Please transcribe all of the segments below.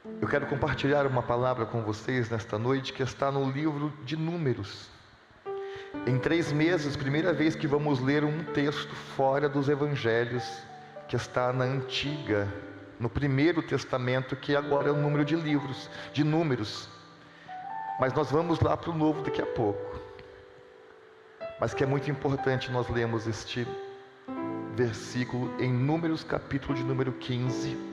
Eu quero compartilhar uma palavra com vocês nesta noite que está no livro de Números. Em 3 meses, primeira vez que vamos ler um texto fora dos evangelhos, que está na antiga, no primeiro testamento, que agora é o número de livros, de Números. Mas nós vamos lá para o novo daqui a pouco. Mas que é muito importante nós lermos este versículo em Números, capítulo de número 15,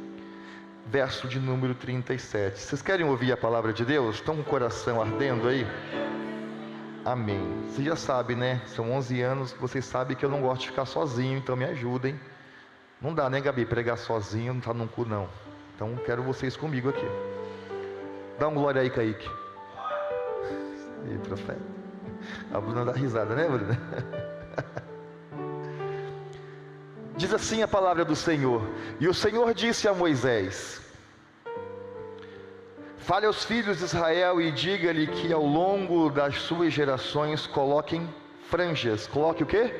verso de número 37. Vocês querem ouvir a palavra de Deus? Estão com o coração ardendo aí? Amém. Vocês já sabem, né? São 11 anos que vocês sabem que eu não gosto de ficar sozinho, então me ajudem. Não dá, né, Gabi? Pregar sozinho não está no cu, não. Então quero vocês comigo aqui. Dá um glória aí, Kaique. E profeta. A Bruna dá risada, né, Bruna? Diz assim a palavra do Senhor: e o Senhor disse a Moisés: fale aos filhos de Israel e diga-lhe que ao longo das suas gerações coloquem franjas. Coloque o quê?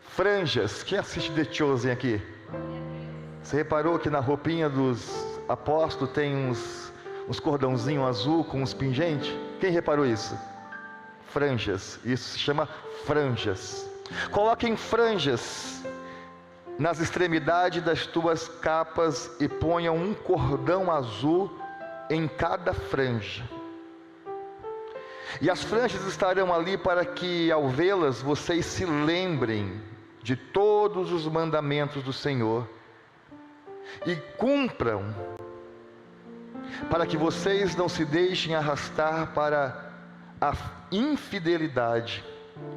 Franjas. Quem assiste The Chosen aqui? Você reparou que na roupinha dos apóstolos tem uns cordãozinhos azul com uns pingentes? Quem reparou isso? Franjas. Isso se chama franjas. Coloquem franjas nas extremidades das tuas capas e ponham um cordão azul em cada franja. E as franjas estarão ali para que ao vê-las vocês se lembrem de todos os mandamentos do Senhor e cumpram, para que vocês não se deixem arrastar para a infidelidade,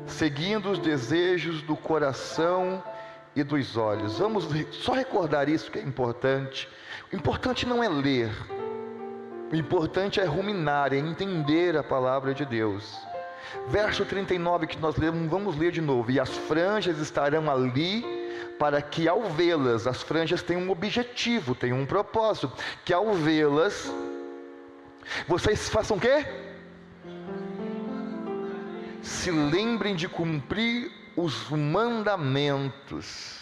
seguindo os desejos do coração e dos olhos. Vamos só recordar isso que é importante. O importante não é ler, o importante é ruminar, é entender a palavra de Deus. Verso 39 que nós lemos, vamos ler de novo. E as franjas estarão ali para que ao vê-las, as franjas têm um objetivo, têm um propósito, que ao vê-las, vocês façam o quê? Se lembrem de cumprir os mandamentos,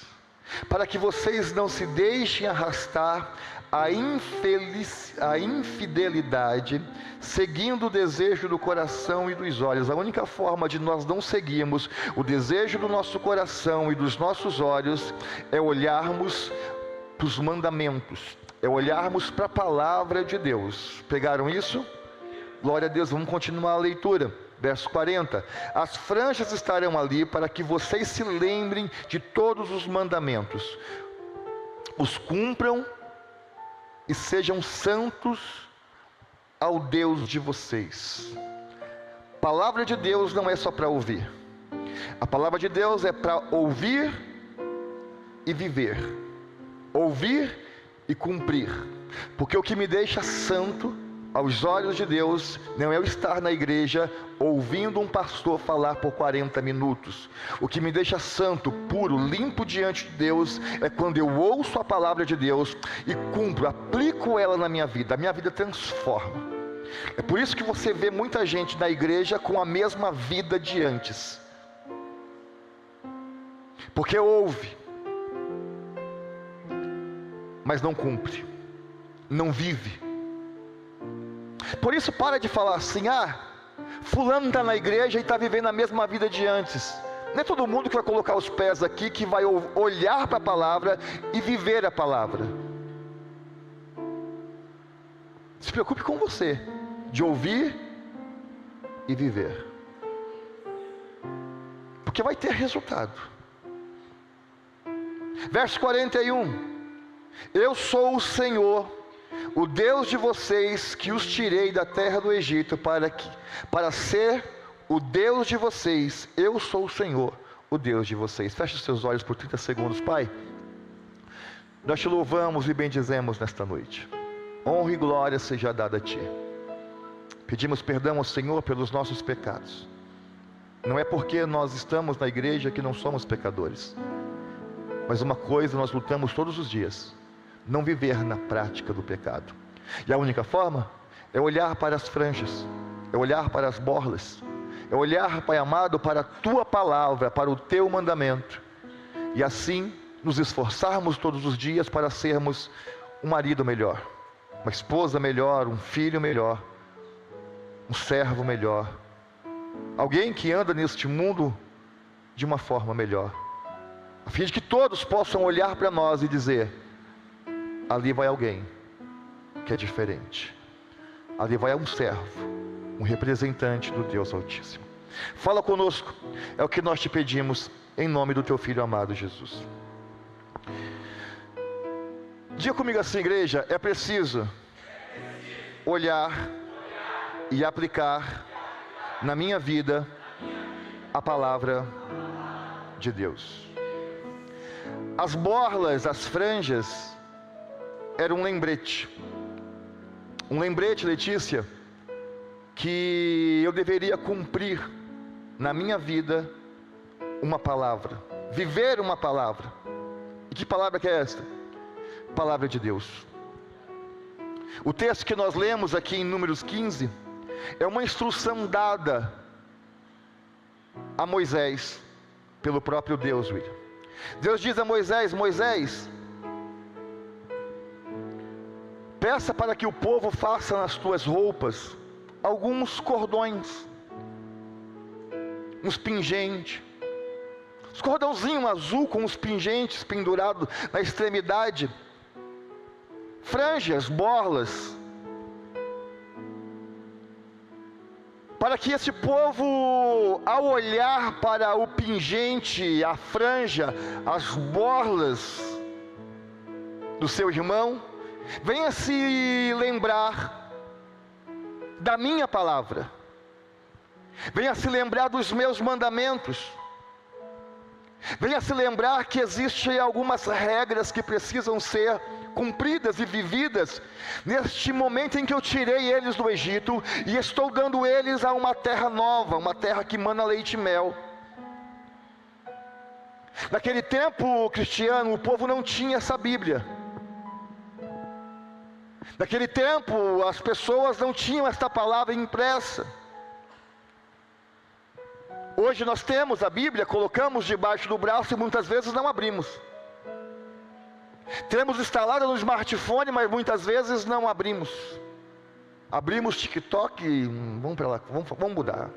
para que vocês não se deixem arrastar a infidelidade, seguindo o desejo do coração e dos olhos. A única forma de nós não seguirmos o desejo do nosso coração e dos nossos olhos é olharmos para os mandamentos, é olharmos para a palavra de Deus. Pegaram isso? Glória a Deus. Vamos continuar a leitura. Verso 40, as franjas estarão ali para que vocês se lembrem de todos os mandamentos, os cumpram e sejam santos ao Deus de vocês. Palavra de Deus não é só para ouvir, a palavra de Deus é para ouvir e viver, ouvir e cumprir, porque o que me deixa santo aos olhos de Deus não é eu estar na igreja ouvindo um pastor falar por 40 minutos. O que me deixa santo, puro, limpo diante de Deus é quando eu ouço a palavra de Deus e cumpro, aplico ela na minha vida. A minha vida transforma. É por isso que você vê muita gente na igreja com a mesma vida de antes, porque ouve, mas não cumpre, não vive. Por isso para de falar assim: fulano está na igreja e está vivendo a mesma vida de antes. Não é todo mundo que vai colocar os pés aqui que vai olhar para a palavra e viver a palavra. Se preocupe com você, de ouvir e viver, porque vai ter resultado. Verso 41, eu sou o Senhor, o Deus de vocês, que os tirei da terra do Egito para ser o Deus de vocês. Eu sou o Senhor, o Deus de vocês. Feche os seus olhos por 30 segundos. Pai, nós te louvamos e bendizemos nesta noite. Honra e glória seja dada a Ti. Pedimos perdão ao Senhor pelos nossos pecados. Não é porque nós estamos na igreja que não somos pecadores, mas uma coisa nós lutamos todos os dias: não viver na prática do pecado. E a única forma é olhar para as franjas, é olhar para as borlas, é olhar, Pai amado, para a Tua palavra, para o Teu mandamento, e assim nos esforçarmos todos os dias para sermos um marido melhor, uma esposa melhor, um filho melhor, um servo melhor, alguém que anda neste mundo de uma forma melhor, a fim de que todos possam olhar para nós e dizer: ali vai alguém que é diferente, ali vai um servo, um representante do Deus Altíssimo. Fala conosco, é o que nós te pedimos, em nome do teu Filho amado Jesus. Diga comigo assim, igreja: é preciso olhar e aplicar na minha vida a palavra de Deus. As borlas, as franjas, eram um lembrete, Letícia, que eu deveria cumprir na minha vida uma palavra, viver uma palavra. E que palavra que é esta? Palavra de Deus. O texto que nós lemos aqui em Números 15 é uma instrução dada a Moisés pelo próprio Deus, William. Deus diz a Moisés: Moisés, peça para que o povo faça nas tuas roupas alguns cordões, uns pingentes, uns cordãozinhos azul com os pingentes pendurados na extremidade, franjas, borlas, para que esse povo, ao olhar para o pingente, a franja, as borlas do seu irmão, venha se lembrar da minha palavra, venha se lembrar dos meus mandamentos, venha se lembrar que existem algumas regras que precisam ser cumpridas e vividas neste momento em que eu tirei eles do Egito e estou dando eles a uma terra nova, uma terra que mana leite e mel. Naquele tempo, cristiano, o povo não tinha essa Bíblia. Naquele tempo, as pessoas não tinham esta palavra impressa. Hoje nós temos a Bíblia, colocamos debaixo do braço e muitas vezes não abrimos. Temos instalada no smartphone, mas muitas vezes não abrimos. Abrimos TikTok e vamos para lá, vamos mudar.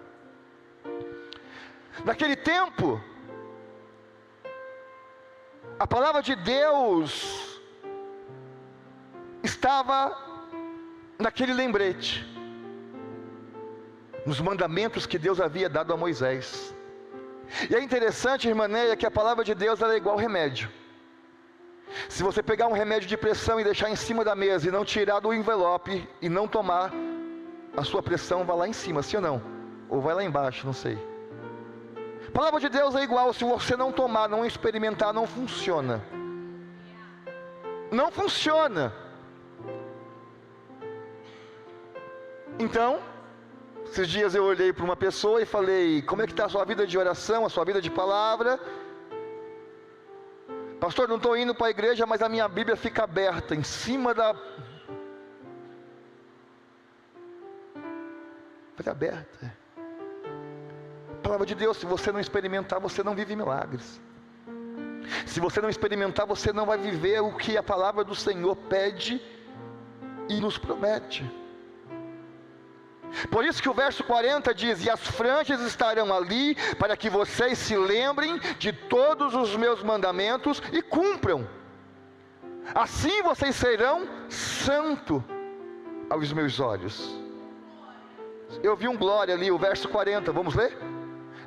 Naquele tempo, a palavra de Deus estava naquele lembrete, nos mandamentos que Deus havia dado a Moisés. E é interessante, irmã Neia, que a palavra de Deus ela é igual remédio. Se você pegar um remédio de pressão e deixar em cima da mesa e não tirar do envelope e não tomar, a sua pressão vai lá em cima, sim ou não? Ou vai lá embaixo, não sei. A palavra de Deus é igual, se você não tomar, não experimentar, não funciona. Não funciona. Então, esses dias eu olhei para uma pessoa e falei: como é que está a sua vida de oração, a sua vida de palavra? Pastor, não estou indo para a igreja, mas a minha Bíblia fica aberta em cima da... Fica aberta. A palavra de Deus, se você não experimentar, você não vive milagres. Se você não experimentar, você não vai viver o que a palavra do Senhor pede e nos promete. Por isso que o verso 40 diz: e as franjas estarão ali para que vocês se lembrem de todos os meus mandamentos e cumpram. Assim vocês serão santos aos meus olhos. Eu vi um glória ali, o verso 40, vamos ler?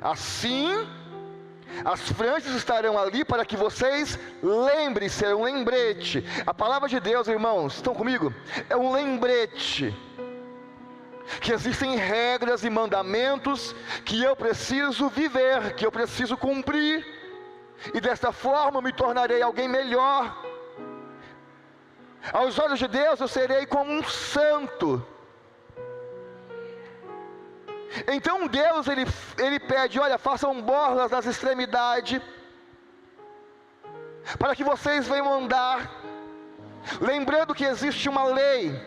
Assim as franjas estarão ali para que vocês lembrem, serão um lembrete. A palavra de Deus, irmãos, estão comigo? É um lembrete. Que existem regras e mandamentos que eu preciso viver, que eu preciso cumprir, e desta forma eu me tornarei alguém melhor. Aos olhos de Deus eu serei como um santo. Então Deus ele pede: olha, façam borlas nas extremidades, para que vocês venham andar, lembrando que existe uma lei,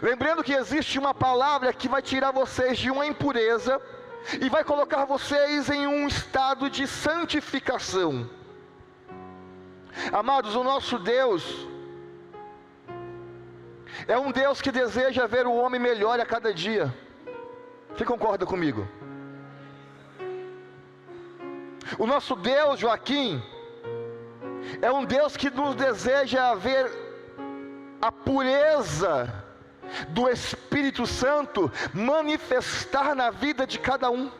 lembrando que existe uma palavra que vai tirar vocês de uma impureza e vai colocar vocês em um estado de santificação. Amados, o nosso Deus, É um Deus que deseja ver o homem melhor a cada dia. Você concorda comigo? O nosso Deus, Joaquim, é um Deus que nos deseja ver a pureza do Espírito Santo manifestar na vida de cada um.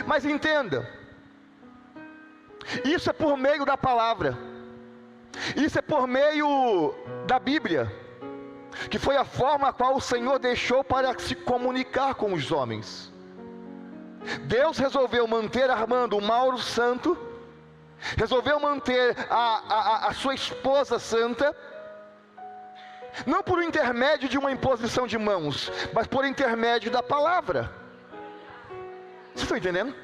Mas entenda, isso é por meio da palavra, isso é por meio da Bíblia, que foi a forma a qual o Senhor deixou para se comunicar com os homens. Deus resolveu manter Armando, o Mauro, santo, resolveu manter a sua esposa santa, não por intermédio de uma imposição de mãos, mas por intermédio da palavra. Vocês estão entendendo?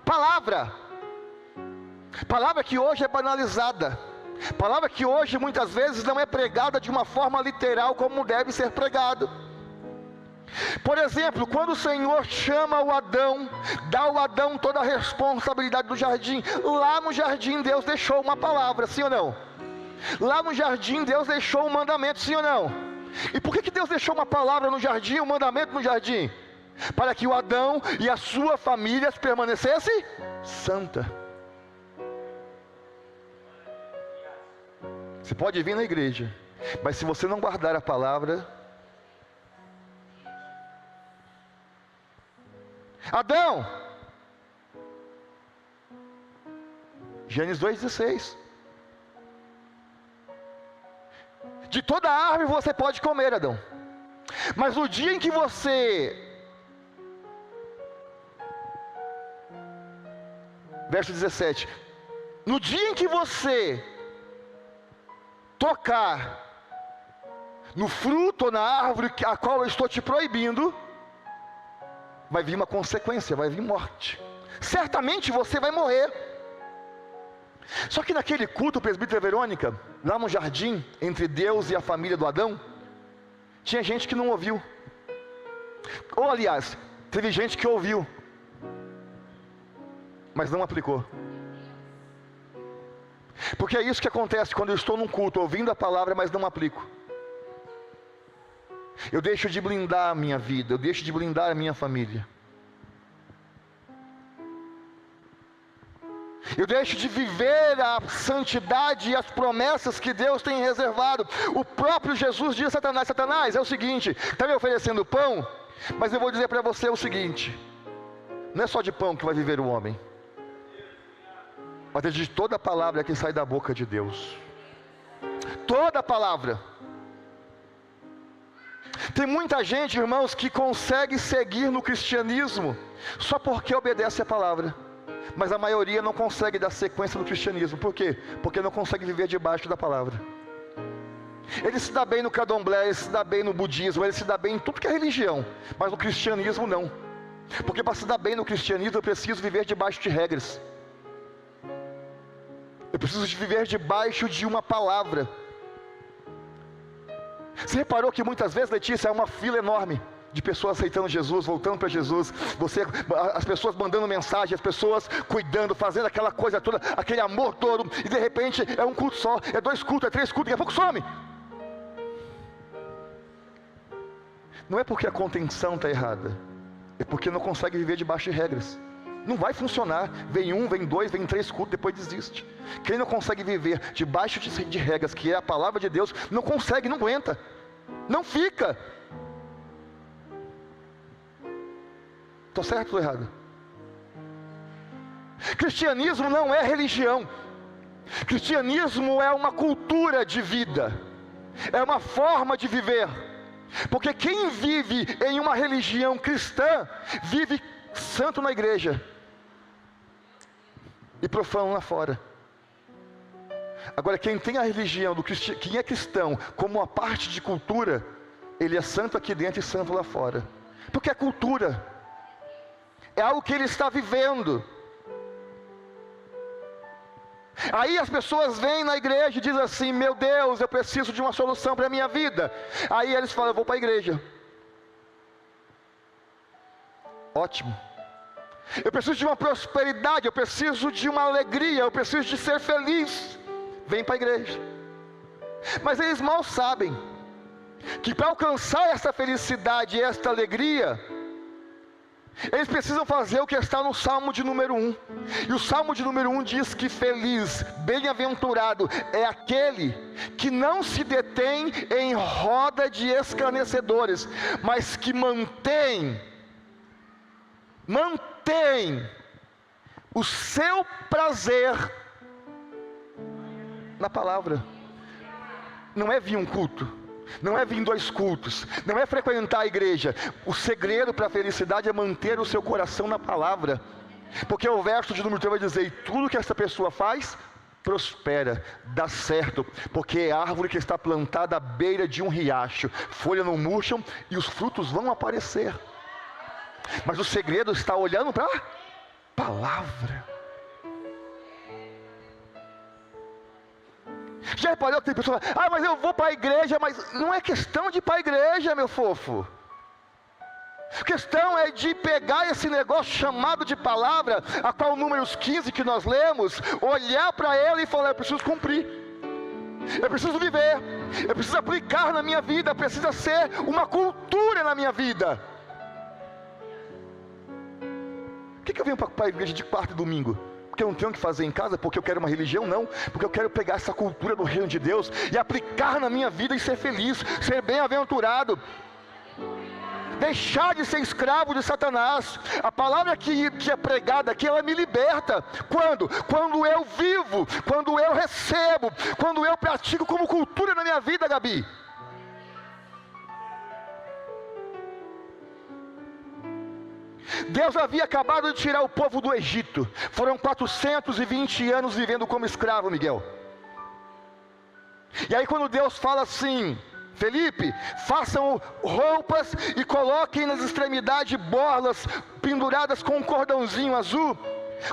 Palavra que hoje é banalizada, palavra que hoje muitas vezes não é pregada de uma forma literal como deve ser pregado. Por exemplo, quando o Senhor chama o Adão, dá ao Adão toda a responsabilidade do jardim. Lá no jardim Deus deixou uma palavra, sim ou não? Lá no jardim Deus deixou um mandamento, sim ou não? E por que Deus deixou uma palavra no jardim, um mandamento no jardim? Para que o Adão e a sua família permanecessem santa. Você pode vir na igreja, mas se você não guardar a palavra, Adão, Gênesis 2,16, de toda árvore você pode comer, Adão, mas no dia em que você, verso 17, no dia em que você tocar no fruto ou na árvore a qual eu estou te proibindo, vai vir uma consequência, vai vir morte. Certamente você vai morrer. Só que naquele culto, presbítera Verônica, lá no jardim, entre Deus e a família do Adão, tinha gente que não ouviu. Ou aliás, teve gente que ouviu, mas não aplicou. Porque é isso que acontece quando eu estou num culto, ouvindo a palavra, mas não aplico. Eu deixo de blindar a minha vida, eu deixo de blindar a minha família. Eu deixo de viver a santidade e as promessas que Deus tem reservado. O próprio Jesus diz a Satanás: Satanás, é o seguinte, está me oferecendo pão, mas eu vou dizer para você o seguinte: não é só de pão que vai viver o homem, mas é de toda a palavra que sai da boca de Deus. Toda a palavra. Tem muita gente, irmãos, que consegue seguir no cristianismo só porque obedece a palavra, mas a maioria não consegue dar sequência no cristianismo. Por quê? Porque não consegue viver debaixo da palavra. Ele se dá bem no candomblé, ele se dá bem no budismo, ele se dá bem em tudo que é religião, mas no cristianismo não. Porque para se dar bem no cristianismo eu preciso viver debaixo de regras, eu preciso de viver debaixo de uma palavra. Você reparou que muitas vezes, Letícia, é uma fila enorme de pessoas aceitando Jesus, voltando para Jesus, as pessoas mandando mensagem, as pessoas cuidando, fazendo aquela coisa toda, aquele amor todo, e de repente é um culto só, é 2 cultos, é 3 cultos, daqui a pouco some. Não é porque a contenção está errada, é porque não consegue viver debaixo de regras. Não vai funcionar. Vem 1, vem 2, vem 3 cultos, depois desiste. Quem não consegue viver debaixo de regras, que é a palavra de Deus, não consegue, não aguenta, não fica. Estou certo ou errado? Cristianismo não é religião. Cristianismo é uma cultura de vida, é uma forma de viver. Porque quem vive em uma religião cristã, vive santo na igreja e profano lá fora. Agora, quem tem a religião, quem é cristão, como uma parte de cultura, ele é santo aqui dentro e santo lá fora. Porque é cultura, é algo que ele está vivendo. Aí as pessoas vêm na igreja e dizem assim: meu Deus, eu preciso de uma solução para a minha vida. Aí eles falam: eu vou para a igreja. Ótimo. Eu preciso de uma prosperidade, eu preciso de uma alegria, eu preciso de ser feliz. Vem para a igreja. Mas eles mal sabem que para alcançar essa felicidade e esta alegria, eles precisam fazer o que está no Salmo de número 1. E o Salmo de número 1 diz que feliz, bem-aventurado é aquele que não se detém em roda de escarnecedores, mas que mantém o seu prazer na palavra. Não é vir um culto, não é vir 2 cultos, não é frequentar a igreja. O segredo para a felicidade é manter o seu coração na palavra. Porque o verso de número 3 vai dizer: e tudo que essa pessoa faz, prospera, dá certo, porque é árvore que está plantada à beira de um riacho, folhas não murcham e os frutos vão aparecer. Mas o segredo está olhando para a palavra. Já reparou que tem pessoas que falam: mas eu vou para a igreja. Mas não é questão de ir para a igreja, meu fofo. A questão é de pegar esse negócio chamado de palavra, a qual Números 15 que nós lemos, olhar para ela e falar: eu preciso cumprir, eu preciso viver, eu preciso aplicar na minha vida, precisa ser uma cultura na minha vida. Por que eu venho para a igreja de quarta e domingo? Porque eu não tenho o que fazer em casa, porque eu quero uma religião? Não, porque eu quero pegar essa cultura do reino de Deus e aplicar na minha vida e ser feliz, ser bem-aventurado, deixar de ser escravo de Satanás. A palavra que é pregada aqui, ela me liberta. Quando eu vivo, quando eu recebo, quando eu pratico como cultura na minha vida, Gabi. Deus havia acabado de tirar o povo do Egito. Foram 420 anos vivendo como escravo, Miguel. E aí quando Deus fala assim: Felipe, façam roupas e coloquem nas extremidades borlas penduradas com um cordãozinho azul.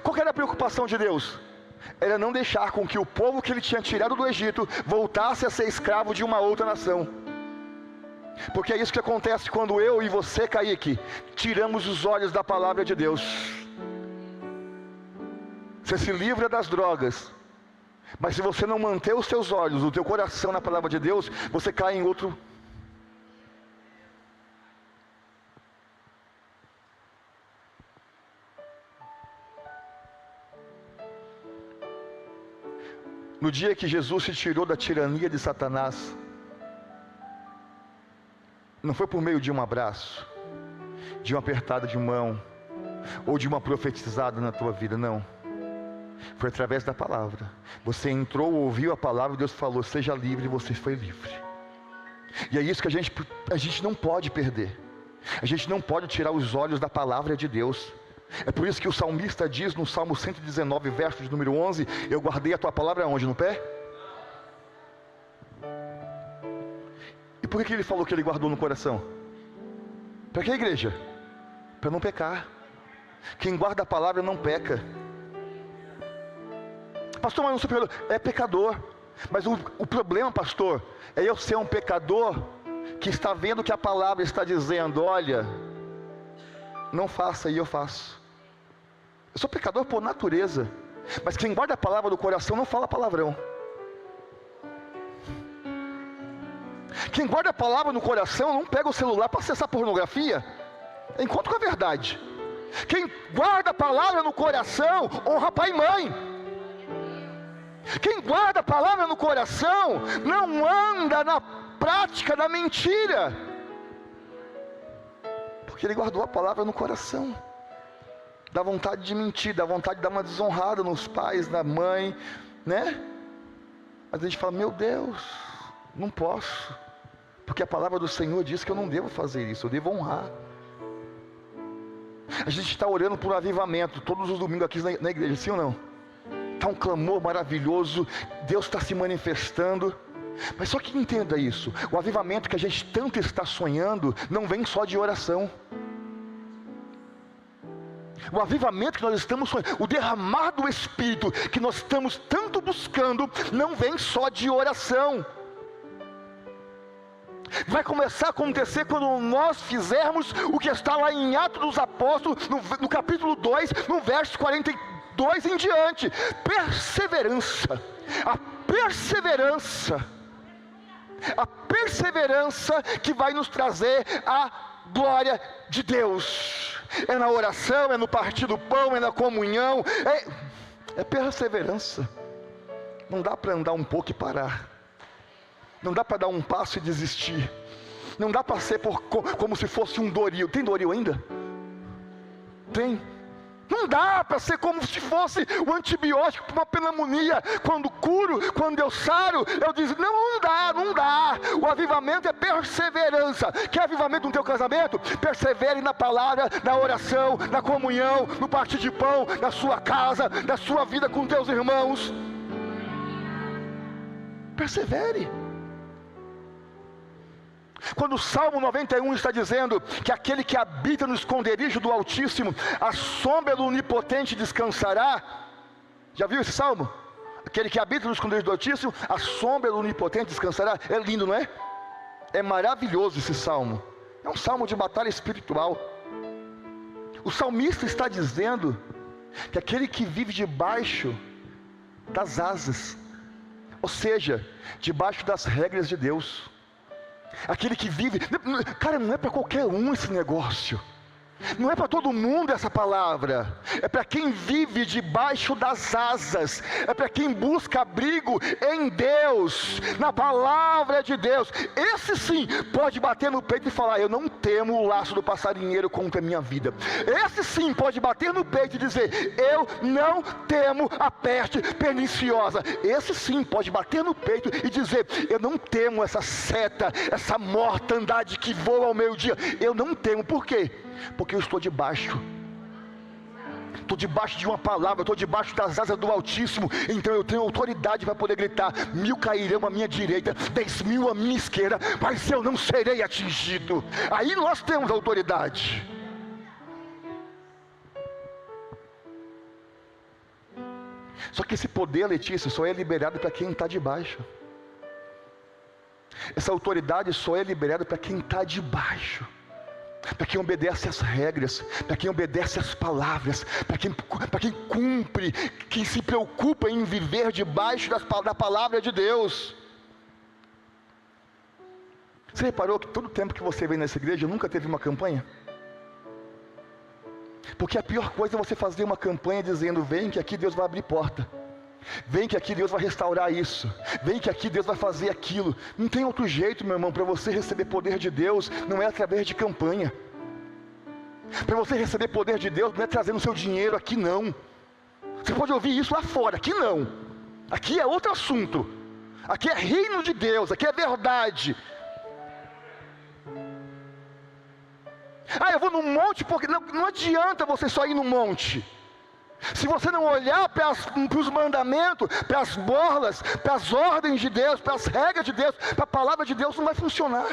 Qual que era a preocupação de Deus? Era não deixar com que o povo que ele tinha tirado do Egito voltasse a ser escravo de uma outra nação. Porque é isso que acontece quando eu e você, Kaique, tiramos os olhos da palavra de Deus. Você se livra das drogas, mas se você não manter os seus olhos, o teu coração na palavra de Deus, você cai em outro. No dia que Jesus se tirou da tirania de Satanás, não foi por meio de um abraço, de uma apertada de mão, ou de uma profetizada na tua vida, não. Foi através da palavra. Você entrou, ouviu a palavra, Deus falou: seja livre, e você foi livre. E é isso que a gente não pode perder. A gente não pode tirar os olhos da palavra de Deus. É por isso que o salmista diz no Salmo 119, verso de número 11: eu guardei a tua palavra onde? No pé? E por que ele falou que ele guardou no coração? Para que, igreja? Para não pecar. Quem guarda a palavra não peca. Pastor, mas não sou pecador. É pecador. Mas o problema, pastor, é eu ser um pecador que está vendo que a palavra está dizendo: olha, não faça, e eu faço. Eu sou pecador por natureza. Mas quem guarda a palavra do coração não fala palavrão. Quem guarda a palavra no coração não pega o celular para acessar pornografia. Encontro com a verdade. Quem guarda a palavra no coração honra pai e mãe. Quem guarda a palavra no coração não anda na prática da mentira, porque ele guardou a palavra no coração. Dá vontade de mentir, dá vontade de dar uma desonrada nos pais, na mãe, né? Mas a gente fala: meu Deus, não posso, porque a palavra do Senhor diz que eu não devo fazer isso, eu devo honrar. A gente está orando por um avivamento todos os domingos aqui na igreja, sim ou não? Está um clamor maravilhoso, Deus está se manifestando. Mas só que entenda isso: o avivamento que a gente tanto está sonhando não vem só de oração. O avivamento que nós estamos sonhando, o derramar do Espírito que nós estamos tanto buscando, não vem só de oração. Vai começar a acontecer quando nós fizermos o que está lá em Atos dos Apóstolos, no capítulo 2, no verso 42 em diante. Perseverança. A perseverança A perseverança que vai nos trazer a glória de Deus. É na oração, é no partir do pão, é na comunhão, é perseverança. Não dá para andar um pouco e parar. Não dá para dar um passo e desistir. Não dá para ser como se fosse um Doril. Tem Doril ainda? Tem. Não dá para ser como se fosse um antibiótico para uma pneumonia. Quando curo, quando eu saro, eu digo, não dá. O avivamento é perseverança. Quer avivamento no teu casamento? Persevere na palavra, na oração, na comunhão, no partir de pão, na sua casa, na sua vida com teus irmãos. Persevere. Quando o Salmo 91 está dizendo que aquele que habita no esconderijo do Altíssimo, a sombra do Onipotente descansará. Já viu esse Salmo? Aquele que habita no esconderijo do Altíssimo, a sombra do Onipotente descansará. É lindo, não é? É maravilhoso esse Salmo. É um Salmo de batalha espiritual. O salmista está dizendo que aquele que vive debaixo das asas, ou seja, debaixo das regras de Deus, aquele que vive, cara, não é para qualquer um esse negócio, não é para todo mundo essa palavra, é para quem vive debaixo das asas, é para quem busca abrigo em Deus, na palavra de Deus. Esse sim pode bater no peito e falar, eu não temo o laço do passarinheiro contra a minha vida. Esse sim pode bater no peito e dizer, eu não temo a peste perniciosa. Esse sim pode bater no peito e dizer, eu não temo essa seta, essa mortandade que voa ao meio-dia. Eu não temo. Por quê? Porque eu estou debaixo de uma palavra, estou debaixo das asas do Altíssimo. Então eu tenho autoridade para poder gritar, 1000 cairão à minha direita, 10.000 à minha esquerda, mas eu não serei atingido. Aí nós temos autoridade. Só que esse poder, Letícia, só é liberado para quem está debaixo. Essa autoridade só é liberada para quem está debaixo, para quem obedece às regras, para quem obedece às palavras, para quem cumpre, quem se preocupa em viver debaixo da palavra de Deus. Você reparou que todo tempo que você vem nessa igreja nunca teve uma campanha? Porque a pior coisa é você fazer uma campanha dizendo, vem que aqui Deus vai abrir porta, vem que aqui Deus vai restaurar isso, vem que aqui Deus vai fazer aquilo. Não tem outro jeito, meu irmão, para você receber poder de Deus, não é através de campanha. Para você receber poder de Deus, não é trazendo seu dinheiro aqui, não. Você pode ouvir isso lá fora, aqui não. Aqui é outro assunto. Aqui é reino de Deus, aqui é verdade. Eu vou no monte, porque não adianta você só ir no monte. Se você não olhar para os mandamentos, para as borlas, para as ordens de Deus, para as regras de Deus, para a palavra de Deus, não vai funcionar.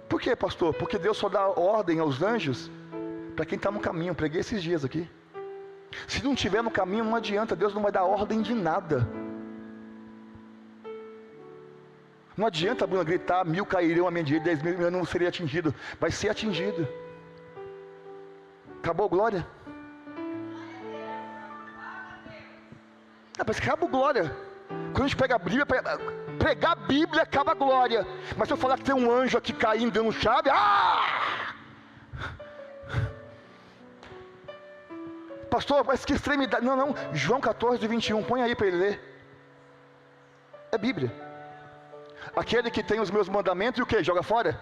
Por quê, pastor? Porque Deus só dá ordem aos anjos para quem está no caminho. Preguei esses dias aqui. Se não estiver no caminho, não adianta, Deus não vai dar ordem de nada. Não adianta a Bruna gritar, 1000 cairiam à minha direita, 10.000 eu não seria atingido. Vai ser atingido. Acabou a glória? Mas acaba a glória. Quando a gente pega a Bíblia, pregar a Bíblia acaba a glória. Mas se eu falar que tem um anjo aqui caindo dando chave, pastor, mas que extremidade. Não, João 14:21, põe aí para ele ler. É Bíblia. Aquele que tem os meus mandamentos e o que? Joga fora?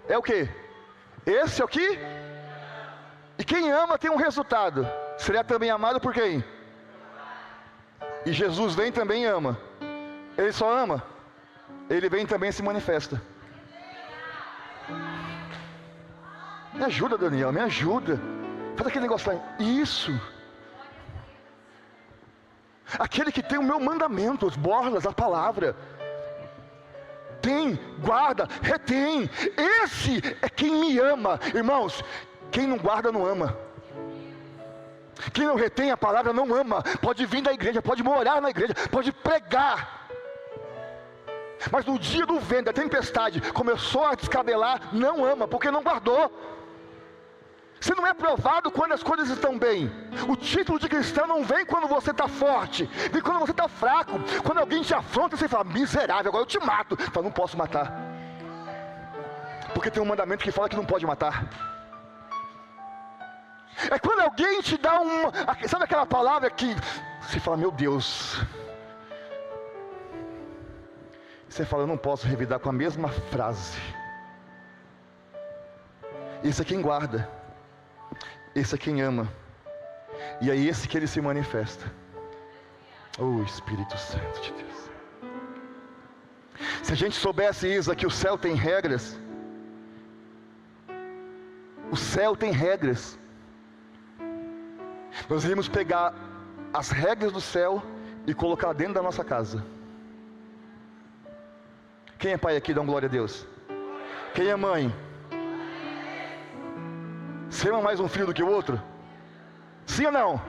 É o que? Esse aqui? E quem ama tem um resultado. Será também amado por quem? E Jesus vem também e ama. Ele só ama? Ele vem também e se manifesta. Me ajuda, Daniel, me ajuda. Faz aquele negócio lá. Isso. Aquele que tem o meu mandamento, as borlas, a palavra. Tem, guarda, retém. Esse é quem me ama. Irmãos, quem não guarda não ama. Quem não retém a palavra não ama. Pode vir da igreja, pode morar na igreja, pode pregar, mas no dia do vento, da tempestade, começou a descabelar, não ama, porque não guardou. Você não é provado quando as coisas estão bem. O título de cristão não vem quando você está forte, vem quando você está fraco. Quando alguém te afronta, você fala, miserável, agora eu te mato. Fala, não posso matar, porque tem um mandamento que fala que não pode matar. É quando alguém te dá sabe aquela palavra que você fala, meu Deus. Você fala, eu não posso revidar com a mesma frase. Esse é quem guarda, esse é quem ama, e é esse que ele se manifesta. Oh, Espírito Santo de Deus. Se a gente soubesse, Isa, que o céu tem regras, o céu tem regras, nós iríamos pegar as regras do céu e colocar dentro da nossa casa. Quem é pai aqui? Dá glória a Deus. Quem é mãe? Você ama mais um filho do que o outro? Sim ou não?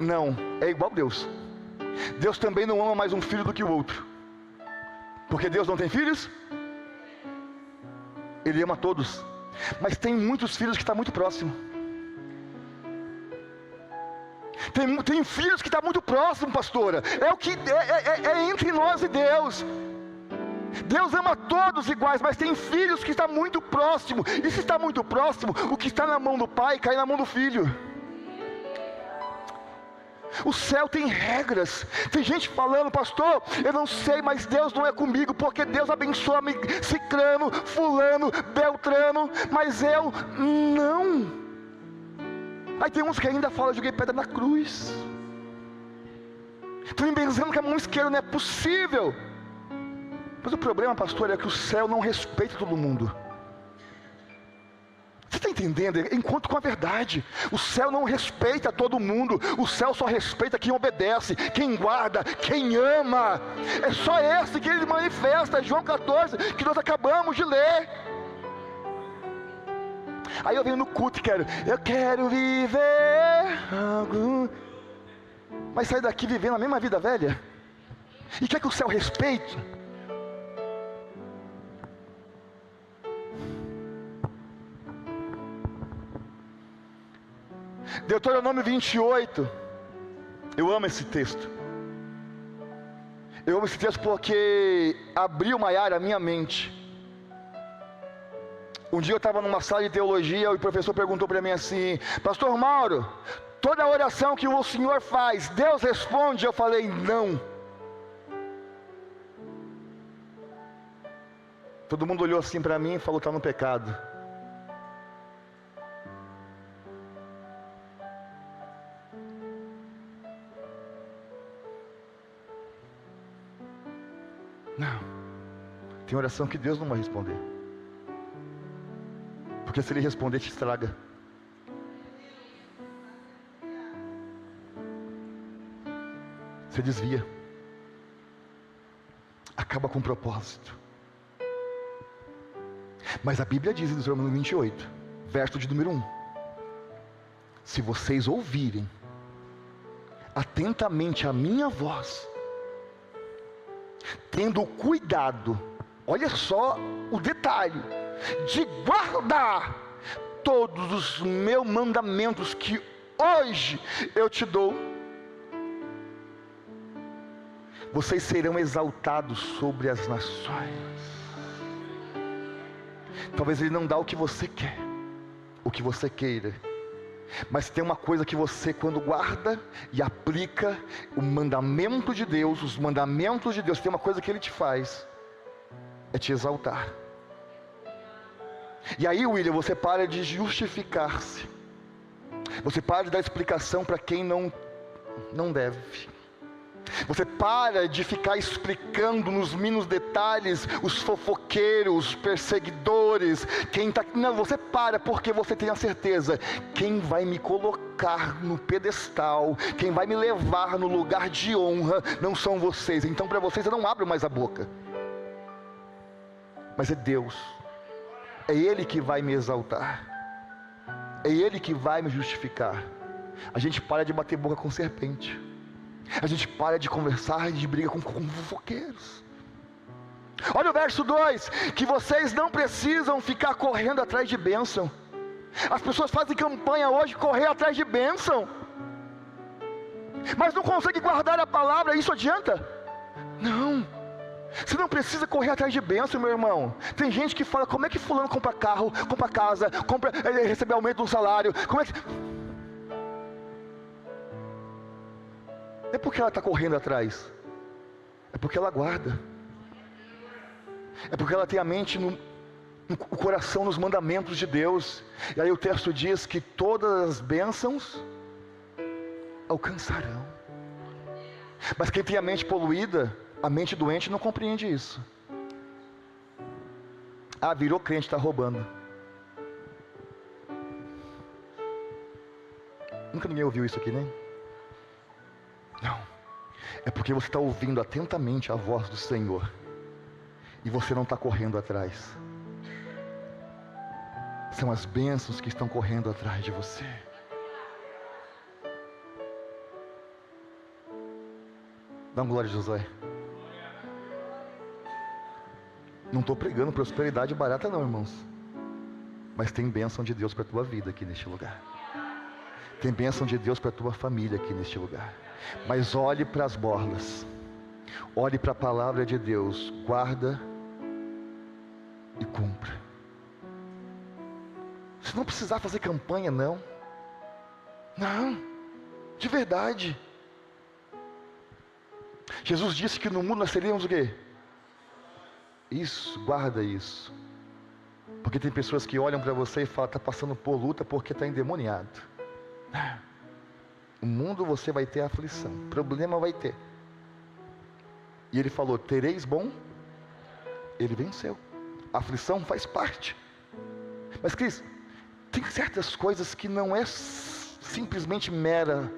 Não, é igual Deus. Deus também não ama mais um filho do que o outro, porque Deus não tem filhos. Ele ama todos, mas tem muitos filhos que estão muito próximos. Tem filhos que estão muito próximos, pastora. É o que é entre nós e Deus. Deus ama todos iguais, mas tem filhos que estão muito próximo. E se está muito próximo, o que está na mão do pai cai na mão do filho. O céu tem regras. Tem gente falando, pastor, eu não sei, mas Deus não é comigo, porque Deus abençoa Cicrano, Fulano, Beltrano, mas eu não. Aí tem uns que ainda falam, eu joguei pedra na cruz. Estou me benzendo com a mão esquerda, não é possível. Mas o problema, pastor, é que o céu não respeita todo mundo. Você está entendendo? Enquanto com a verdade, o céu não respeita todo mundo. O céu só respeita quem obedece, quem guarda, quem ama. É só esse que ele manifesta, João 14, que nós acabamos de ler. Aí eu venho no culto e eu quero viver algo. Mas sair daqui vivendo a mesma vida velha? E quer que o céu respeite? Deuteronômio 28, eu amo esse texto. Eu amo esse texto porque abriu uma área, a minha mente. Um dia eu estava numa sala de teologia e o professor perguntou para mim assim, pastor Mauro, toda oração que o senhor faz, Deus responde? Eu falei, não. Todo mundo olhou assim para mim e falou, está no pecado. Não, tem oração que Deus não vai responder, porque se Ele responder, te estraga. Você desvia, acaba com o propósito. Mas a Bíblia diz em Deuteronômio 28, verso de número 1, se vocês ouvirem atentamente a minha voz, tendo cuidado, olha só o detalhe, de guardar todos os meus mandamentos que hoje eu te dou, vocês serão exaltados sobre as nações. Talvez Ele não dá o que você quer, o que você queira, mas tem uma coisa que você, quando guarda e aplica o mandamento de Deus, os mandamentos de Deus, tem uma coisa que Ele te faz, é te exaltar. E aí, William, você para de justificar-se, você para de dar explicação para quem não deve. Você para de ficar explicando nos mínimos detalhes os fofoqueiros, os perseguidores, não, você para, porque você tem a certeza, quem vai me colocar no pedestal, quem vai me levar no lugar de honra, não são vocês. Então para vocês eu não abro mais a boca, mas é Deus, é Ele que vai me exaltar, é Ele que vai me justificar. A gente para de bater boca com serpente, a gente para de conversar e de briga com fofoqueiros. Olha o verso 2, que vocês não precisam ficar correndo atrás de bênção. As pessoas fazem campanha hoje, correr atrás de bênção, mas não conseguem guardar a palavra. Isso adianta? Não. Você não precisa correr atrás de bênção, meu irmão. Tem gente que fala: como é que fulano compra carro, compra casa, recebe aumento do salário? Como é que... Não é porque ela está correndo atrás, é porque ela guarda. É porque ela tem a mente o coração nos mandamentos de Deus. E aí o texto diz que todas as bênçãos alcançarão. Mas quem tem a mente poluída, a mente doente, não compreende isso. Ah, virou crente, está roubando. Nunca ninguém ouviu isso aqui, né? Não. É porque você está ouvindo atentamente a voz do Senhor e você não está correndo atrás. São as bênçãos que estão correndo atrás de você. Dá uma glória a Josué. Não estou pregando prosperidade barata não, irmãos. Mas tem bênção de Deus para a tua vida aqui neste lugar. Tem bênção de Deus para a tua família aqui neste lugar. Mas olhe para as borlas. Olhe para a palavra de Deus. Guarda e cumpra. Você não precisar fazer campanha, não. Não. De verdade. Jesus disse que no mundo nós seríamos o quê? Isso, guarda isso. Porque tem pessoas que olham para você e falam: está passando por luta porque está endemoniado. No mundo você vai ter aflição, problema vai ter. E ele falou: tereis bom. Ele venceu. A aflição faz parte. Mas Cris, tem certas coisas que não é simplesmente mera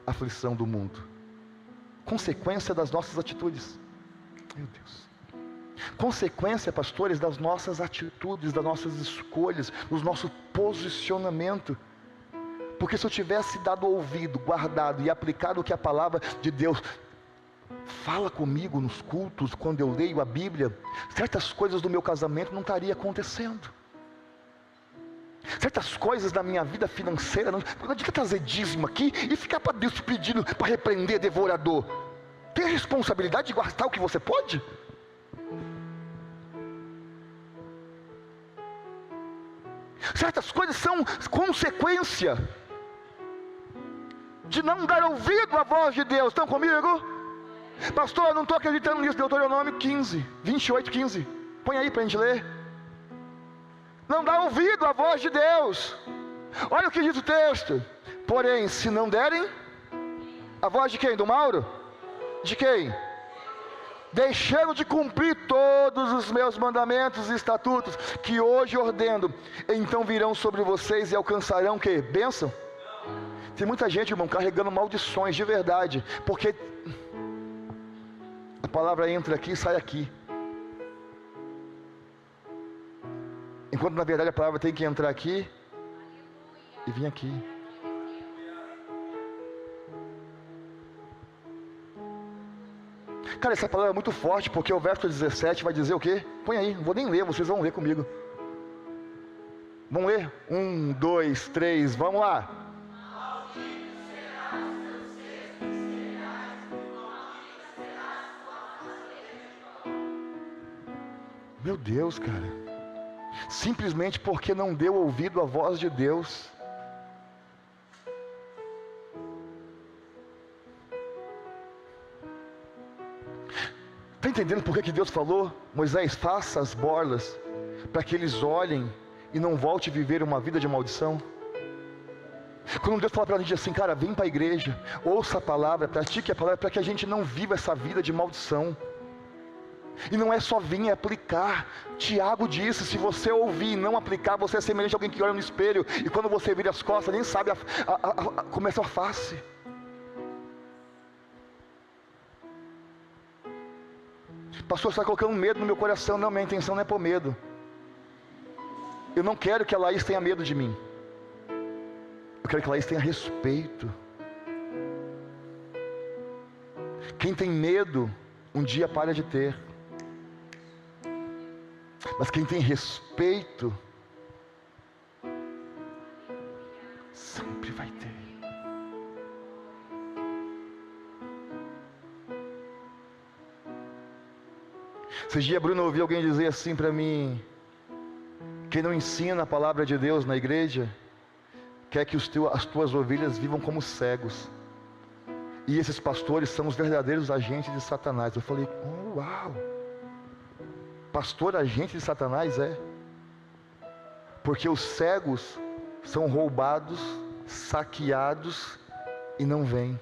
aflição do mundo, consequência das nossas atitudes. Meu Deus. Consequência, pastores, das nossas atitudes, das nossas escolhas, do nosso posicionamento. Porque se eu tivesse dado ouvido, guardado e aplicado o que a palavra de Deus fala comigo nos cultos, quando eu leio a Bíblia, certas coisas do meu casamento não estariam acontecendo. Certas coisas da minha vida financeira, não adianta trazer dízimo aqui e ficar para Deus pedindo para repreender devorador. Tem a responsabilidade de guardar o que você pode? Certas coisas são consequência de não dar ouvido à voz de Deus. Estão comigo? Pastor, eu não estou acreditando nisso. Deuteronômio 15, 28, 15. Põe aí para a gente ler. Não dá ouvido à voz de Deus. Olha o que diz o texto. Porém, se não derem, a voz de quem? Do Mauro? De quem? Deixando de cumprir todos os meus mandamentos e estatutos, que hoje ordeno, então virão sobre vocês e alcançarão o quê? Bênção? Tem muita gente, irmão, carregando maldições de verdade, porque a palavra entra aqui e sai aqui, enquanto na verdade a palavra tem que entrar aqui e vir aqui. Cara, essa palavra é muito forte, porque o verso 17 vai dizer o quê? Põe aí, não vou nem ler, vocês vão ler comigo. Vamos ler? 1, 2, 3, vamos lá. Meu Deus, cara. Simplesmente porque não deu ouvido à voz de Deus. Está entendendo por que Deus falou? Moisés, faça as borlas, para que eles olhem e não volte a viver uma vida de maldição. Quando Deus fala para a gente assim, cara, vem para a igreja, ouça a palavra, pratique a palavra, para que a gente não viva essa vida de maldição. E não é só vir, é aplicar. Tiago disse, se você ouvir e não aplicar, você é semelhante a alguém que olha no espelho, e quando você vira as costas, nem sabe como é a sua face. Pastor, você está colocando medo no meu coração. Não, minha intenção não é pôr medo. Eu não quero que a Laís tenha medo de mim. Eu quero que a Laís tenha respeito. Quem tem medo, um dia para de ter. Mas quem tem respeito, Esses dias, Bruno, eu ouvi alguém dizer assim para mim: quem não ensina a palavra de Deus na igreja, quer que as tuas ovelhas vivam como cegos. E esses pastores são os verdadeiros agentes de Satanás. Eu falei: oh, uau! Pastor agente de Satanás? É. Porque os cegos são roubados, saqueados e não vêm.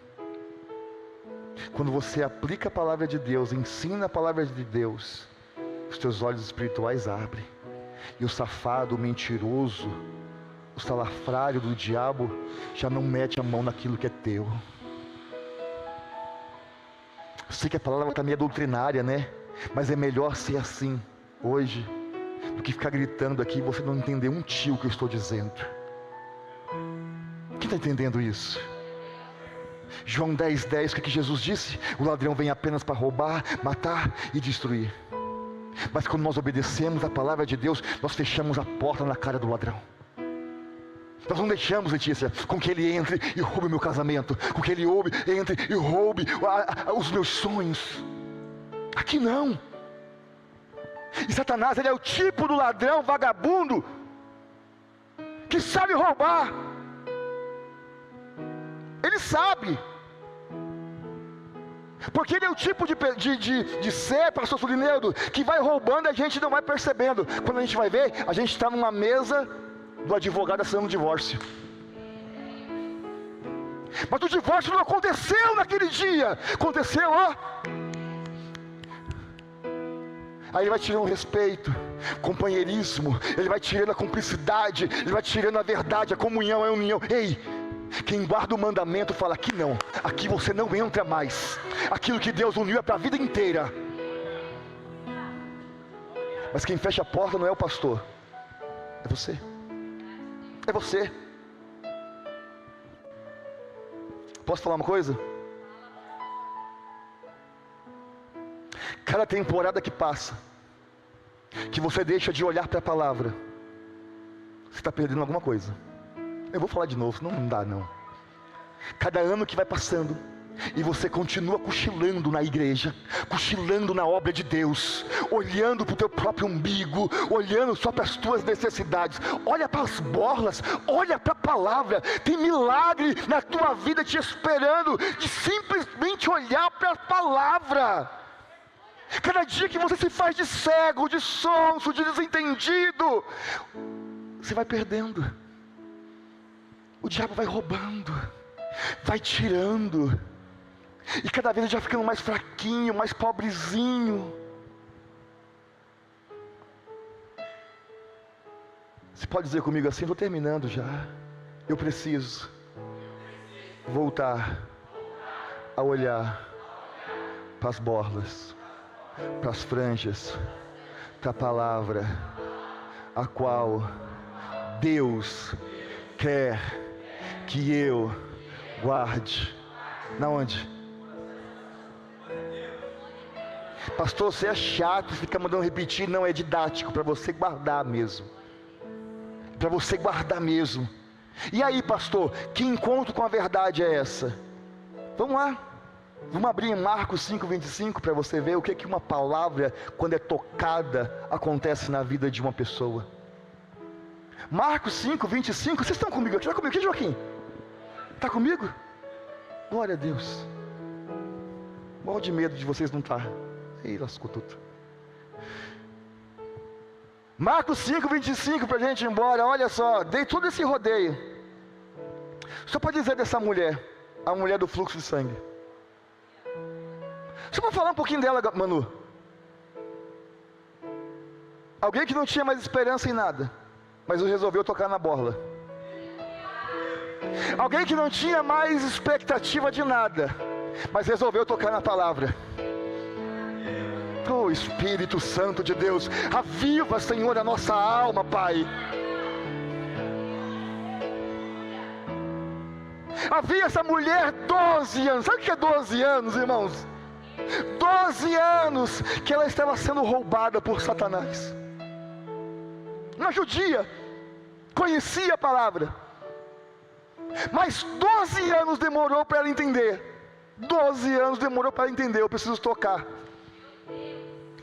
Quando você aplica a palavra de Deus, ensina a palavra de Deus, os teus olhos espirituais abrem. E o safado, o mentiroso, o salafrário do diabo já não mete a mão naquilo que é teu. Eu sei que a palavra está meio doutrinária, né? Mas é melhor ser assim hoje do que ficar gritando aqui e você não entender um tio que eu estou dizendo. Quem está entendendo isso? João 10:10, o que Jesus disse? O ladrão vem apenas para roubar, matar e destruir. Mas quando nós obedecemos a palavra de Deus, nós fechamos a porta na cara do ladrão. Nós não deixamos, Letícia, com que ele entre e roube o meu casamento, com que ele entre e roube os meus sonhos. Aqui não. E Satanás, ele é o tipo do ladrão vagabundo que sabe roubar. Ele sabe. Porque ele é o tipo de ser, pastor Sulineudo, que vai roubando e a gente não vai percebendo. Quando a gente vai ver, a gente está numa mesa do advogado assinando o divórcio. Mas o divórcio não aconteceu naquele dia. Aconteceu, ó. Aí ele vai tirando o respeito, companheirismo, ele vai tirando a cumplicidade, ele vai tirando a verdade, a comunhão, a união. Ei, quem guarda o mandamento fala: aqui não, aqui você não entra mais. Aquilo que Deus uniu é para a vida inteira. Mas quem fecha a porta não é o pastor, é você. É você. Posso falar uma coisa? Cada temporada que passa, que você deixa de olhar para a palavra, você está perdendo alguma coisa. Eu vou falar de novo, não dá não. Cada ano que vai passando, e você continua cochilando na igreja, cochilando na obra de Deus, olhando para o teu próprio umbigo, olhando só para as tuas necessidades. Olha para as borlas, olha para a palavra. Tem milagre na tua vida te esperando, de simplesmente olhar para a palavra. Cada dia que você se faz de cego, de sonso, de desentendido, você vai perdendo. O diabo vai roubando, vai tirando, e cada vez já ficando mais fraquinho, mais pobrezinho. Você pode dizer comigo assim? Estou terminando já. Eu preciso voltar a olhar para as borlas, para as franjas, para a palavra, a qual Deus quer que eu guarde. Na onde? Pastor, você é chato, fica mandando repetir. Não, é didático, para você guardar mesmo. Para você guardar mesmo. E aí, pastor, que encontro com a verdade é essa? Vamos lá. Vamos abrir em Marcos 5:25 para você ver o que uma palavra, quando é tocada, acontece na vida de uma pessoa. Marcos 5:25, vocês estão comigo aqui? Está comigo aqui, Joaquim? Está comigo? Glória a Deus. Morro de medo de vocês não estar. Ei, lascou tudo. Marcos 5:25 para a gente ir embora. Olha só, dei todo esse rodeio só para dizer dessa mulher, a mulher do fluxo de sangue. Só para falar um pouquinho dela, Manu. Alguém que não tinha mais esperança em nada, mas resolveu tocar na borla. Alguém que não tinha mais expectativa de nada, mas resolveu tocar na palavra. Oh, Espírito Santo de Deus, aviva, Senhor, a nossa alma, Pai. Havia essa mulher 12 anos. Sabe o que é 12 anos, irmãos? 12 anos que ela estava sendo roubada por Satanás. Uma judia, conhecia a palavra, mas 12 anos demorou para ela entender. 12 anos demorou para ela entender: eu preciso tocar.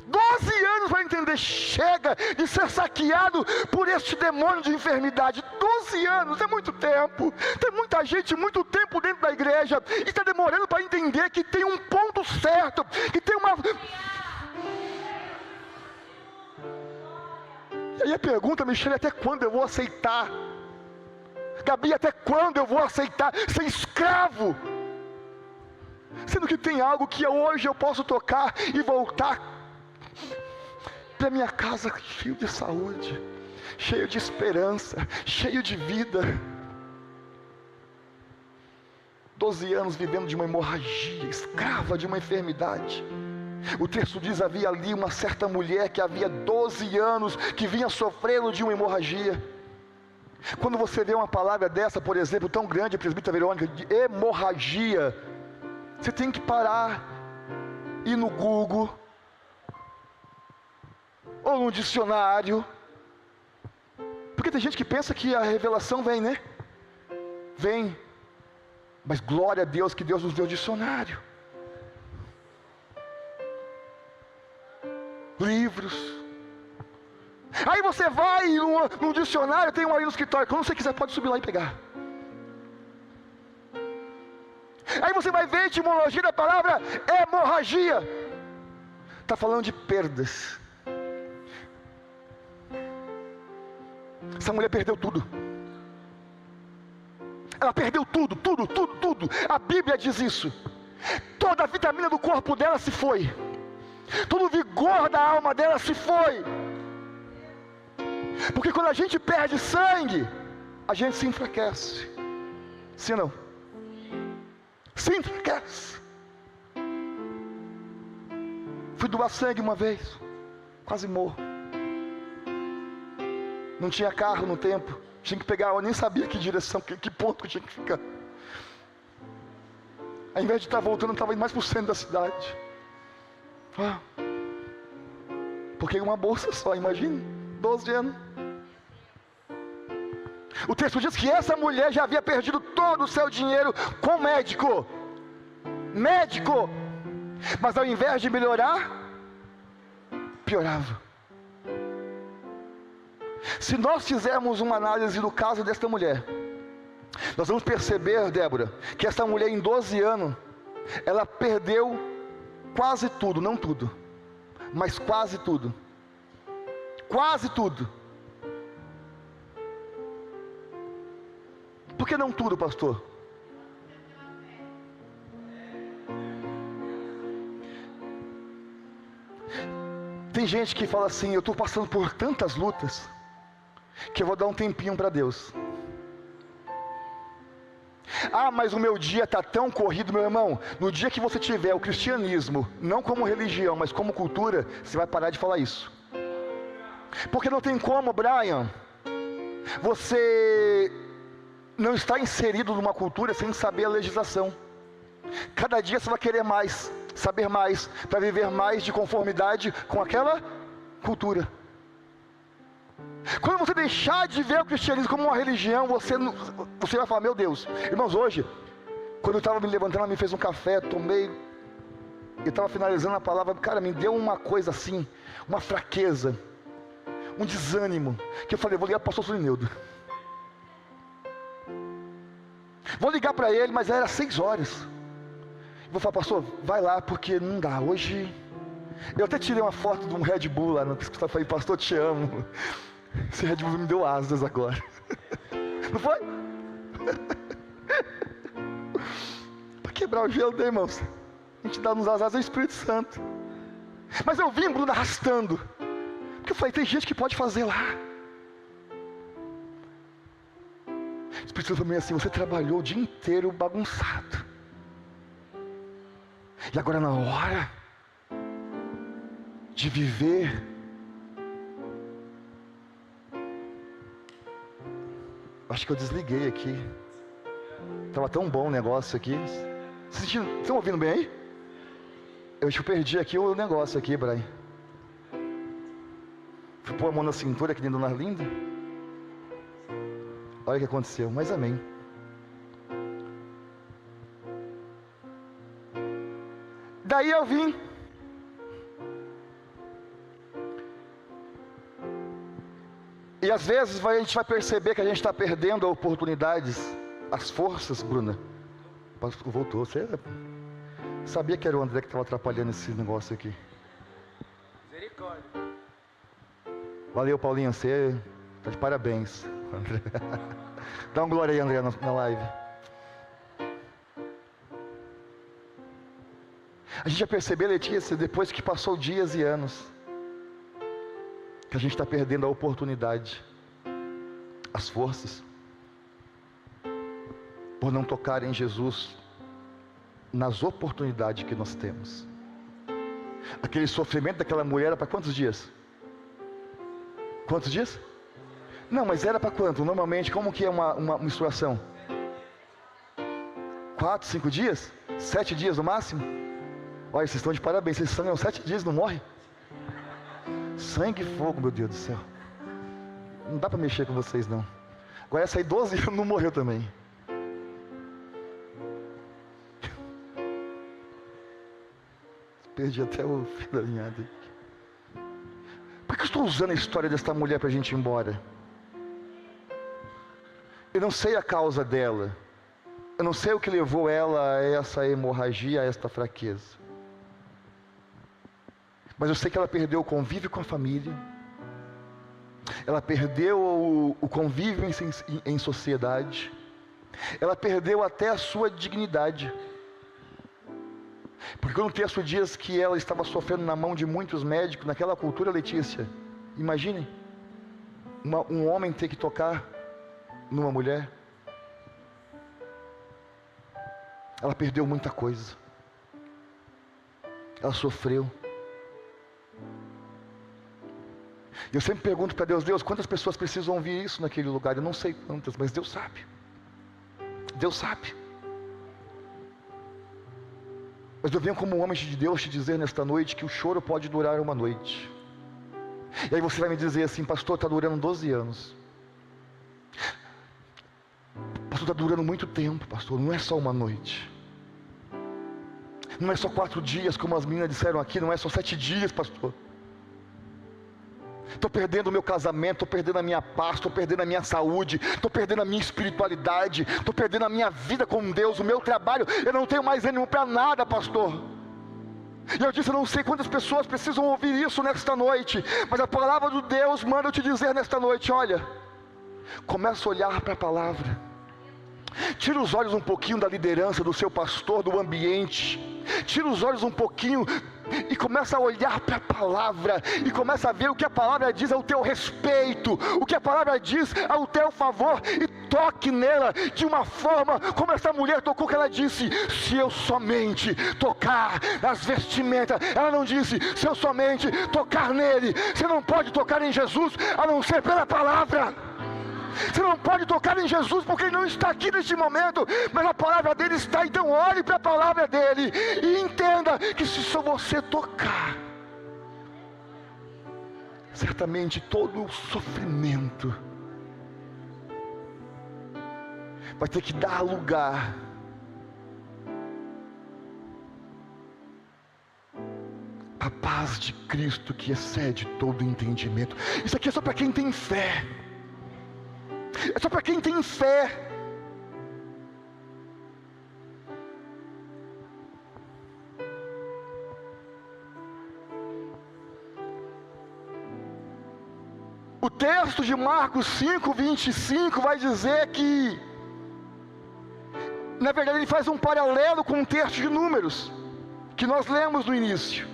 12 12 anos para entender, chega de ser saqueado por este demônio de enfermidade. 12 anos é muito tempo. Tem muita gente muito tempo dentro da igreja e está demorando para entender que tem um ponto certo, que tem uma... E aí a pergunta, Michele, até quando eu vou aceitar? Gabi, até quando eu vou aceitar ser escravo? Sendo que tem algo que hoje eu posso tocar e voltar para minha casa cheio de saúde, cheio de esperança, cheio de vida. 12 anos vivendo de uma hemorragia, escrava de uma enfermidade. O texto diz, havia ali uma certa mulher que havia 12 anos que vinha sofrendo de uma hemorragia. Quando você vê uma palavra dessa, por exemplo, tão grande, presbítera Verônica, de hemorragia, você tem que parar, ir no Google, ou no dicionário, porque tem gente que pensa que a revelação vem, né? Vem, mas glória a Deus que Deus nos deu dicionário, livros. Aí você vai no dicionário, tem um aí no escritório, quando você quiser pode subir lá e pegar. Aí você vai ver a etimologia da palavra hemorragia. Está falando de perdas. Essa mulher perdeu tudo. Ela perdeu tudo. A Bíblia diz isso. Toda a vitamina do corpo dela se foi. Todo o vigor da alma dela se foi. Porque quando a gente perde sangue, a gente se enfraquece. Sim ou não? Se enfraquece. Fui doar sangue uma vez, quase morro. Não tinha carro no tempo, tinha que pegar, eu nem sabia que direção, que ponto que eu tinha que ficar. Ao invés de estar voltando, eu estava indo mais para o centro da cidade. Porque uma bolsa só, imagine, 12 anos. O texto diz que essa mulher já havia perdido todo o seu dinheiro com médico. Mas ao invés de melhorar, piorava. Se nós fizermos uma análise do caso desta mulher, nós vamos perceber, Débora, que essa mulher em 12 anos, ela perdeu quase tudo, não tudo, mas quase tudo. Quase tudo. Por que não tudo, pastor? Tem gente que fala assim, eu estou passando por tantas lutas, que eu vou dar um tempinho para Deus. Mas o meu dia está tão corrido, meu irmão. No dia que você tiver o cristianismo, não como religião, mas como cultura, você vai parar de falar isso. Porque não tem como, Brian, você não está inserido numa cultura sem saber a legislação. Cada dia você vai querer mais, saber mais, para viver mais de conformidade com aquela cultura. Quando você deixar de ver o cristianismo como uma religião, você vai falar, meu Deus. Irmãos, hoje, quando eu estava me levantando, ela me fez um café, tomei, eu estava finalizando a palavra, cara, me deu uma coisa assim, uma fraqueza, um desânimo, que eu falei, vou ligar para o pastor Solineudo. Vou ligar para ele, mas era 6 horas. Vou falar, pastor, vai lá, porque não dá, hoje... Eu até tirei uma foto de um Red Bull lá no hospital, falei, pastor, te amo. Esse Red Bull me deu asas agora. Não foi? Para quebrar o gelo, né, irmãos? A gente dá nos asas ao Espírito Santo. Mas eu vim, Bruno, arrastando. Porque eu falei, tem gente que pode fazer lá. O Espírito Santo também assim, você trabalhou o dia inteiro bagunçado. E agora na hora de viver, acho que eu desliguei aqui. Estava tão bom o negócio aqui. Vocês estão ouvindo bem aí? Eu acho que eu perdi aqui o negócio aqui, Brian. Fui pôr a mão na cintura aqui dentro do Narlinda. Olha o que aconteceu, mas amém. Daí eu vim. E às vezes a gente vai perceber que a gente está perdendo oportunidades, as forças. Bruna, voltou, você sabia que era o André que estava atrapalhando esse negócio aqui? Misericórdia. Valeu, Paulinho, você está de parabéns. Dá uma glória aí, André, na live. A gente já percebeu, Letícia, depois que passou dias e anos, que a gente está perdendo a oportunidade, as forças, por não tocar em Jesus, nas oportunidades que nós temos. Aquele sofrimento daquela mulher era para quantos dias? Quantos dias? Não, mas era para quanto? Normalmente, como que é uma menstruação? 4, 5 dias? 7 dias no máximo? Olha, vocês estão de parabéns, vocês sangram 7 dias, não morre? Sangue e fogo, meu Deus do céu. Não dá para mexer com vocês não. Agora essa aí 12 anos não morreu também. Perdi até o fio da linhada. Por que eu estou usando a história desta mulher para a gente ir embora? Eu não sei a causa dela. Eu não sei o que levou ela a essa hemorragia, a esta fraqueza. Mas eu sei que ela perdeu o convívio com a família. Ela perdeu o convívio em sociedade. Ela perdeu até a sua dignidade. Porque no texto diz que ela estava sofrendo na mão de muitos médicos. Naquela cultura, Letícia, imagine um homem ter que tocar numa mulher. Ela perdeu muita coisa. Ela sofreu. Eu sempre pergunto para Deus: Deus, quantas pessoas precisam ouvir isso naquele lugar? Eu não sei quantas, mas Deus sabe. Deus sabe. Mas eu venho como homem de Deus te dizer nesta noite que o choro pode durar uma noite. E aí você vai me dizer assim: pastor, está durando 12 anos. Pastor, está durando muito tempo, pastor. Não é só uma noite. Não é só 4 dias, como as meninas disseram aqui. Não é só 7 dias, pastor. Estou perdendo o meu casamento, estou perdendo a minha paz, estou perdendo a minha saúde, estou perdendo a minha espiritualidade, estou perdendo a minha vida com Deus, o meu trabalho. Eu não tenho mais ânimo para nada, pastor. E eu disse: eu não sei quantas pessoas precisam ouvir isso nesta noite, mas a palavra de Deus manda eu te dizer nesta noite: olha, começa a olhar para a palavra. Tira os olhos um pouquinho da liderança, do seu pastor, do ambiente. Tira os olhos um pouquinho e começa a olhar para a palavra, e começa a ver o que a palavra diz ao teu respeito, o que a palavra diz ao teu favor, e toque nela de uma forma como essa mulher tocou, que ela disse: se eu somente tocar nas vestimentas. Ela não disse: se eu somente tocar nele. Você não pode tocar em Jesus a não ser pela palavra. Você não pode tocar em Jesus porque Ele não está aqui neste momento, mas a palavra dele está. Então olhe para a palavra dele e entenda que se só você tocar, certamente todo o sofrimento vai ter que dar lugar à paz de Cristo que excede todo entendimento. Isso aqui é só para quem tem fé. É só para quem tem fé. O texto de Marcos 5:25 vai dizer que, na verdade, ele faz um paralelo com o texto de Números que nós lemos no início.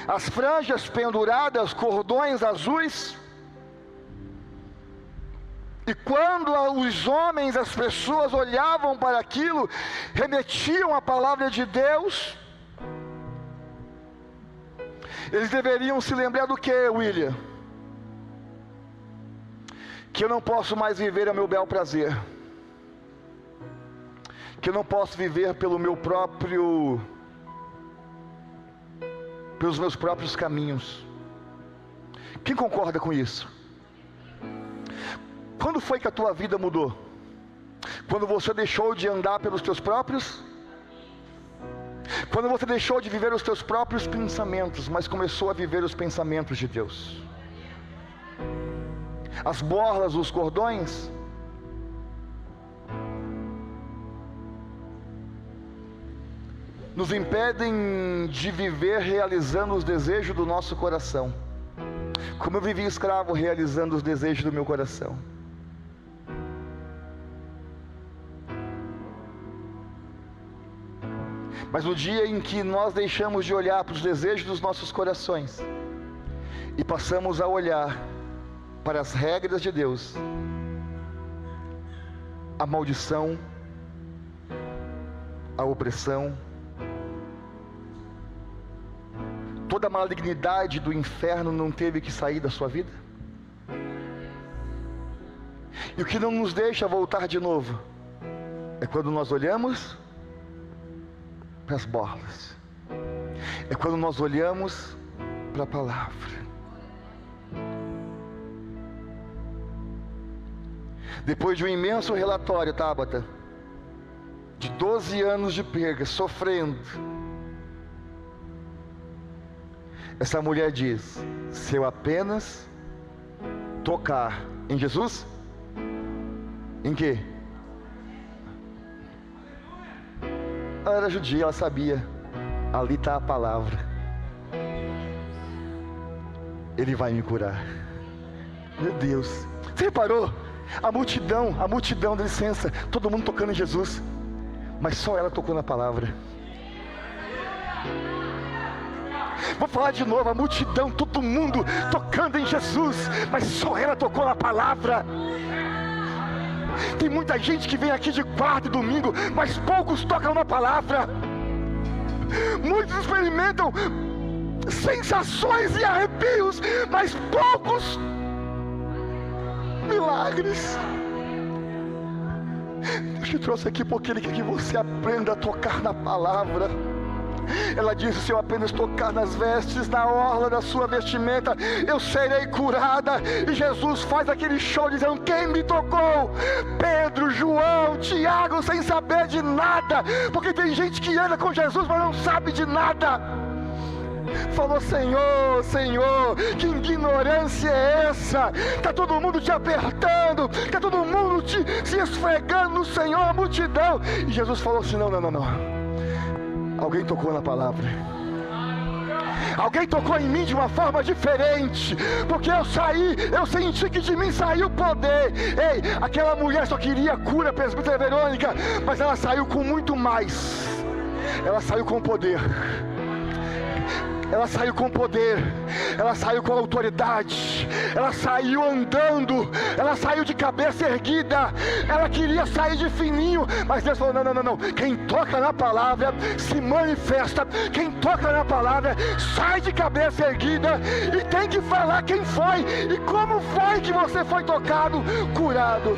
As franjas penduradas, cordões azuis. E quando os homens, as pessoas olhavam para aquilo, remetiam à palavra de Deus, eles deveriam se lembrar do que, William? Que eu não posso mais viver a meu bel prazer, que eu não posso viver pelos meus próprios caminhos. Quem concorda com isso? Quando foi que a tua vida mudou? Quando você deixou de andar pelos teus próprios? Quando você deixou de viver os teus próprios pensamentos, mas começou a viver os pensamentos de Deus? As borlas, os cordões, nos impedem de viver realizando os desejos do nosso coração, como eu vivi escravo realizando os desejos do meu coração. Mas no dia em que nós deixamos de olhar para os desejos dos nossos corações e passamos a olhar para as regras de Deus, a maldição, a opressão, toda a malignidade do inferno não teve que sair da sua vida? E o que não nos deixa voltar de novo é quando nós olhamos para as borlas, é quando nós olhamos para a palavra. Depois de um imenso relatório, Tabata, de 12 anos de perda, sofrendo, essa mulher diz: se eu apenas tocar em Jesus, em quê? Ela era judia, ela sabia, ali está a palavra, Ele vai me curar. Meu Deus, você reparou? A multidão, dá licença, todo mundo tocando em Jesus, mas só ela tocou na palavra. Vou falar de novo, a multidão, todo mundo tocando em Jesus, mas só ela tocou na palavra. Tem muita gente que vem aqui de quarta e domingo, mas poucos tocam na palavra. Muitos experimentam sensações e arrepios, mas poucos milagres. Deus te trouxe aqui porque Ele quer que você aprenda a tocar na palavra. Ela disse: se eu apenas tocar nas vestes, na orla da sua vestimenta, eu serei curada. E Jesus faz aquele show dizendo: quem me tocou? Pedro, João, Tiago, sem saber de nada, porque tem gente que anda com Jesus, mas não sabe de nada. Falou: Senhor, Senhor, que ignorância é essa? Está todo mundo te apertando, está todo mundo se esfregando no Senhor, a multidão. E Jesus falou assim: não. Alguém tocou na palavra. Alguém tocou em mim de uma forma diferente, porque eu senti que de mim saiu poder. Ei, aquela mulher só queria cura, presbítera Verônica, mas ela saiu com muito mais. Ela saiu com poder. Ela saiu com poder, ela saiu com autoridade, ela saiu andando, ela saiu de cabeça erguida. Ela queria sair de fininho, mas Deus falou: não, quem toca na palavra se manifesta. Quem toca na palavra sai de cabeça erguida, e tem que falar quem foi e como foi que você foi tocado, curado.